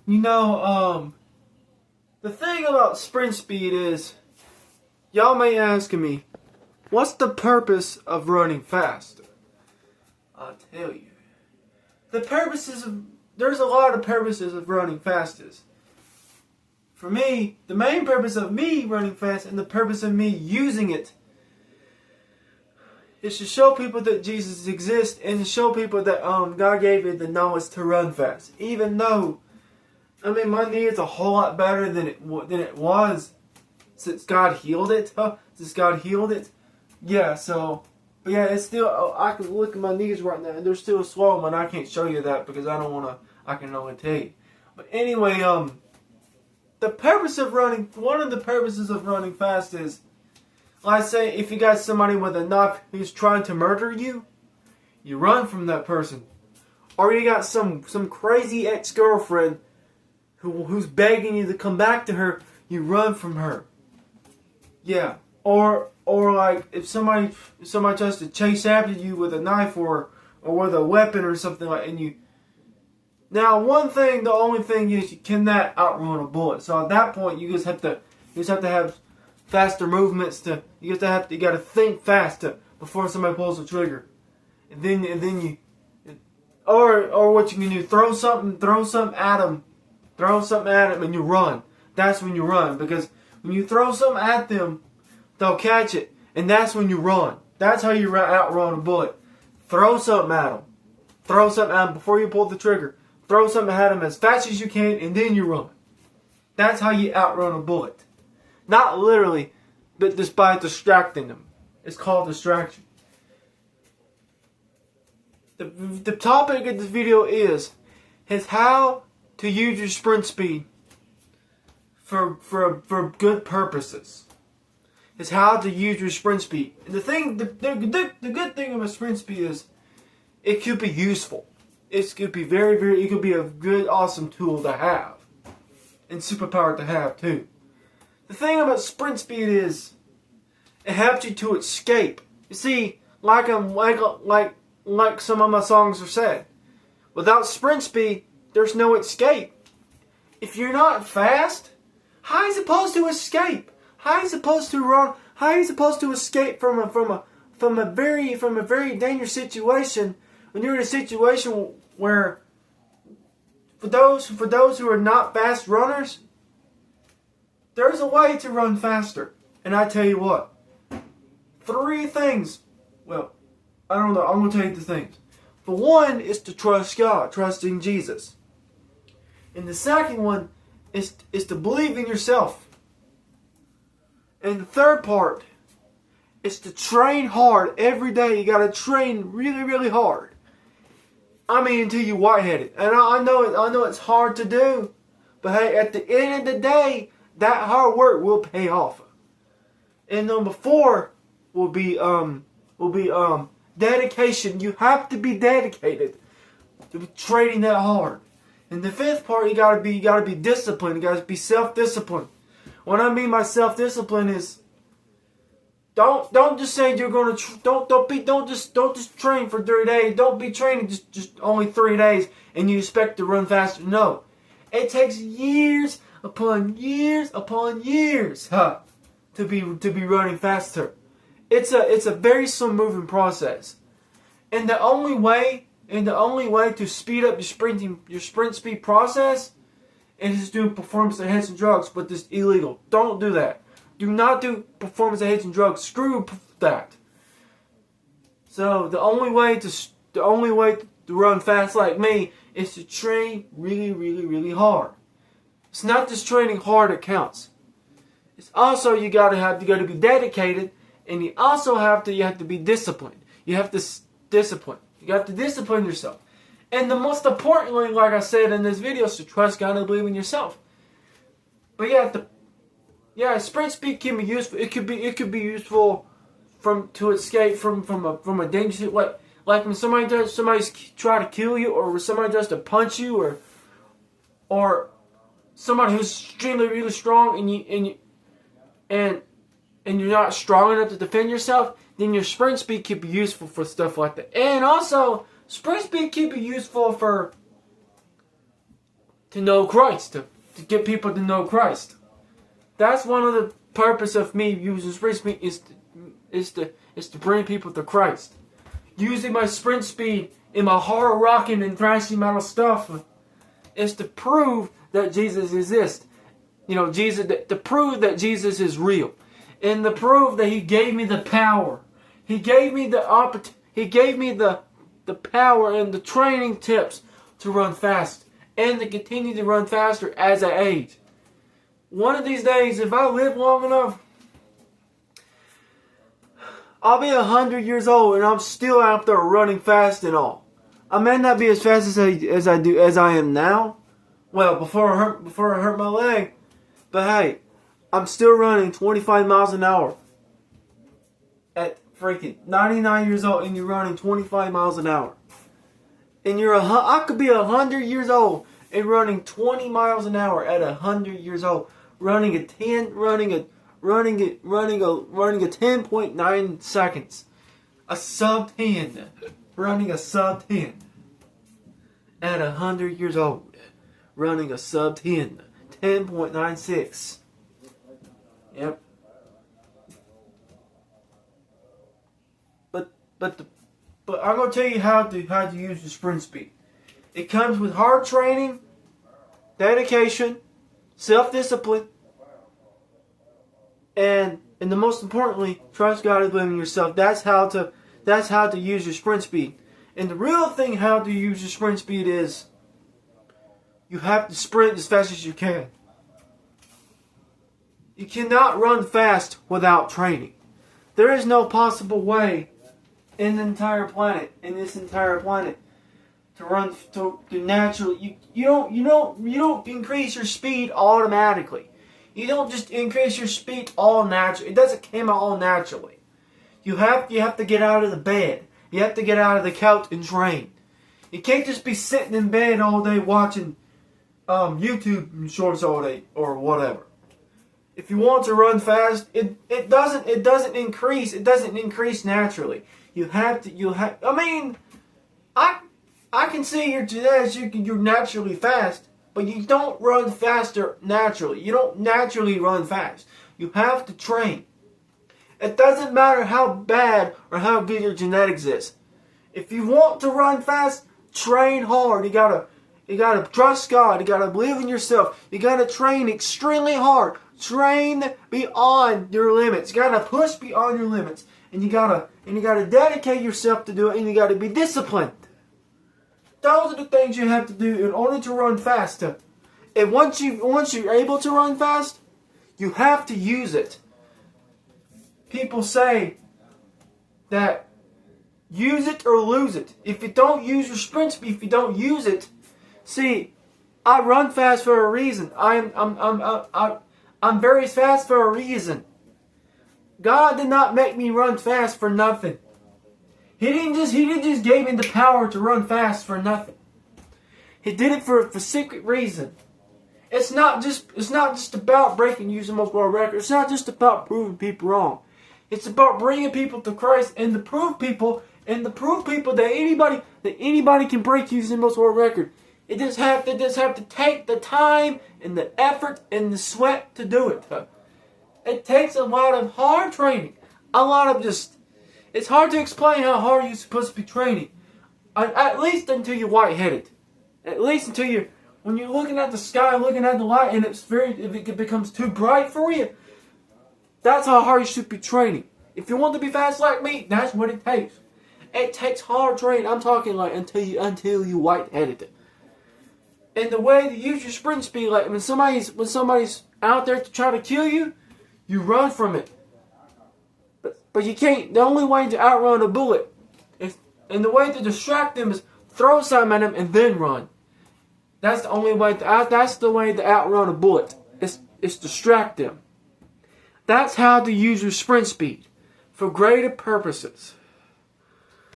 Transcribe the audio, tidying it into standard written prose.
You know, the thing about sprint speed is, y'all may ask me, what's the purpose of running fast? I'll tell you. There's a lot of purposes of running fastest. For me, the main purpose of me running fast and the purpose of me using it is to show people that Jesus exists and to show people that God gave me the knowledge to run fast. Even though, my knee is a whole lot better than it was since God healed it. Yeah, but yeah, it's still, I can look at my knees right now and they're still swollen. I can't show you that because I don't want to, I can only tell you. But anyway, one of the purposes of running fast is, like say, if you got somebody with a knife who's trying to murder you, you run from that person. Or you got some crazy ex-girlfriend who's begging you to come back to her, you run from her. Yeah. Or like if somebody tries to chase after you with a knife or with a weapon or something like, and you. Now the only thing is you cannot outrun a bullet. So at that point you just have to have faster movements you got to think faster before somebody pulls the trigger, and then you, or what you can do, throw something at them, and you run. That's when you run, because when you throw something at them, they'll catch it, and that's when you run. That's how you outrun a bullet. Throw something at them before you pull the trigger. Throw something at them as fast as you can, and then you run. That's how you outrun a bullet. Not literally, but just by distracting them. It's called distraction. The topic of this video is how to use your sprint speed for good purposes. Is how to use your sprint speed. And the good thing about sprint speed is it could be useful. It could be it could be a good, awesome tool to have. And superpower to have too. The thing about sprint speed is it helps you to escape. You see, like some of my songs are said, without sprint speed, there's no escape. If you're not fast, how are you supposed to escape? How are you supposed to run? How are you supposed to escape from a very dangerous situation when you're in a situation where for those who are not fast runners, there's a way to run faster. And I tell you what, 3 things. Well, I don't know. I'm going to tell you the things. For one is to trust God, trusting Jesus. And the second one is to believe in yourself. And the third part is to train hard every day. You got to train really, really hard. Until you're white-headed. And I know it's hard to do. But hey, at the end of the day, that hard work will pay off. And number 4 will be dedication. You have to be dedicated to be training that hard. And the 5th part, you gotta be disciplined. You gotta be self-disciplined. What I mean by self-discipline is don't just say you're gonna don't just train for 30 days. Don't be training just only 3 days and you expect to run faster. No, it takes years upon years to be running faster. It's a very slow moving process, and the only way to speed up your sprint speed process is to do performance enhancing drugs, but this is illegal. Don't do that. Do not do performance enhancing drugs. Screw that. So the only way to run fast like me is to train really, really, really hard. It's not just training hard that counts. It's also you gotta be dedicated, and you have to be disciplined. You have to discipline. You got to discipline yourself. And the most importantly, like I said in this video, is to trust God and believe in yourself. But sprint speed can be useful. It could be useful to escape from a dangerous situation. Like when somebody's try to kill you, or when somebody tries to punch you, or somebody who's extremely really strong, and you're not strong enough to defend yourself, then your sprint speed could be useful for stuff like that. And also, sprint speed can be useful to know Christ, to get people to know Christ. That's one of the purpose of me using sprint speed is to bring people to Christ. Using my sprint speed in my hard rocking and thrashing metal stuff is to prove that Jesus exists. You know, to prove that Jesus is real, and to prove that He gave me the power. He gave me the He gave me the power and the training tips to run fast and to continue to run faster as I age. One of these days, if I live long enough, I'll be 100 years old and I'm still out there running fast and all. I may not be as fast as I am now. Well, before I hurt my leg, but hey, I'm still running 25 miles an hour at freaking 99 years old, and you're running 25 miles an hour. And I could be 100 years old and running 20 miles an hour at 100 years old, running a 10.9 seconds, a sub 10, running a sub 10 at 100 years old, running a sub 10, 10.96. Yep. But I'm gonna tell you how to use the sprint speed. It comes with hard training, dedication, self-discipline, and the most importantly, trust God and believe in yourself. That's how to use your sprint speed. And the real thing how to use your sprint speed is you have to sprint as fast as you can. You cannot run fast without training. There is no possible way in this entire planet, to run to naturally. You don't increase your speed automatically. You don't just increase your speed all naturally. It doesn't come out all naturally. You have to get out of the bed. You have to get out of the couch and train. You can't just be sitting in bed all day watching YouTube shorts all day or whatever. If you want to run fast, it doesn't increase naturally. I mean, I can see your genetics. You're naturally fast, but you don't run faster naturally. You don't naturally run fast. You have to train. It doesn't matter how bad or how good your genetics is. If you want to run fast, train hard. You gotta trust God. You gotta believe in yourself. You gotta train extremely hard. Train beyond your limits. You gotta push beyond your limits, and you gotta dedicate yourself to do it, and you gotta be disciplined. Those are the things you have to do in order to run fast. And once you're able to run fast, you have to use it. People say that use it or lose it. If you don't use your sprint speed, if you don't use it, see, I run fast for a reason. I'm very fast for a reason. God did not make me run fast for nothing. He didn't just give me the power to run fast for nothing. He did it for a secret reason. It's not just about breaking Usain Bolt world record. It's not just about proving people wrong. It's about bringing people to Christ and to prove people that anybody can break Usain Bolt's world record. They just have to take the time and the effort and the sweat to do it. It takes a lot of hard training. It's hard to explain how hard you're supposed to be training. At least until you're white-headed. At least until when you're looking at the sky, looking at the light, and if it becomes too bright for you, that's how hard you should be training. If you want to be fast like me, that's what it takes. It takes hard training. I'm talking like until you white-headed. And the way to use your sprint speed, like when somebody's out there to try to kill you, you run from it. But you can't. The only way to outrun a bullet and the way to distract them is throw something at them and then run. That's the only way. That's the way to outrun a bullet. It's distract them. That's how to use your sprint speed for greater purposes.